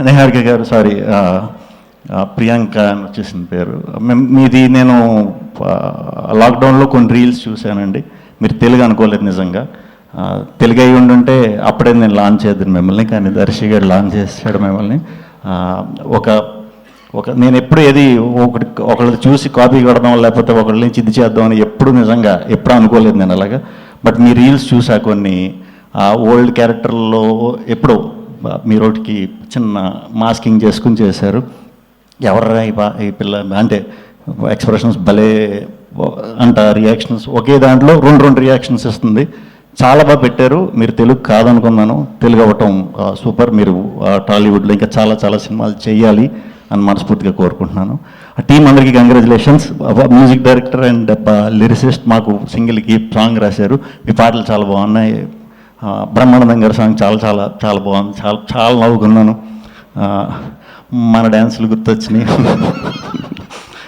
నిహారిక గారు, సారీ, ప్రియాంక అని వచ్చేసిన పేరు. మీది నేను లాక్డౌన్లో కొన్ని రీల్స్ చూశానండి. మీరు తెలుగు అనుకోలేదు నిజంగా. తెలుగు అయి ఉండుంటే అప్పుడే నేను లాంచ్ చేద్దాను మిమ్మల్ని, కానీ దర్శి గారు లాంచ్ చేసాడు మిమ్మల్ని. ఒక నేను ఎప్పుడు ఏది ఒకళ్ళది చూసి కాపీ కొడదాం లేకపోతే ఒకళ్ళ నుంచి ఇది చేద్దామని ఎప్పుడు నిజంగా ఎప్పుడు అనుకోలేదు నేను అలాగా. బట్ మీ రీల్స్ చూసా కొన్ని ఓల్డ్ క్యారెక్టర్లో ఎప్పుడో మీరు ఒకటికి చిన్న మాస్కింగ్ చేసుకుని చేశారు. ఎవర్రా ఈ పిల్ల అంటే ఎక్స్ప్రెషన్స్ భలే అంట, రియాక్షన్స్ ఒకే దాంట్లో రెండు రియాక్షన్స్ ఇస్తుంది. చాలా బాగా పెట్టారు. మీరు తెలుగు కాదనుకున్నాను, తెలుగు అవ్వటం సూపర్. మీరు టాలీవుడ్లో ఇంకా చాలా చాలా సినిమాలు చేయాలి అని మనస్ఫూర్తిగా కోరుకుంటున్నాను. ఆ టీం అందరికీ congratulations. Music director and lyricist మాకు సింగిల్కి సాంగ్ రాశారు. మీ పాటలు చాలా బాగున్నాయి. బ్రహ్మానందం గారి సాంగ్ చాలా చాలా చాలా బాగుంది. చాలా చాలా నవ్వుకున్నాను. మన డ్యాన్సులు గుర్తొచ్చినాయి.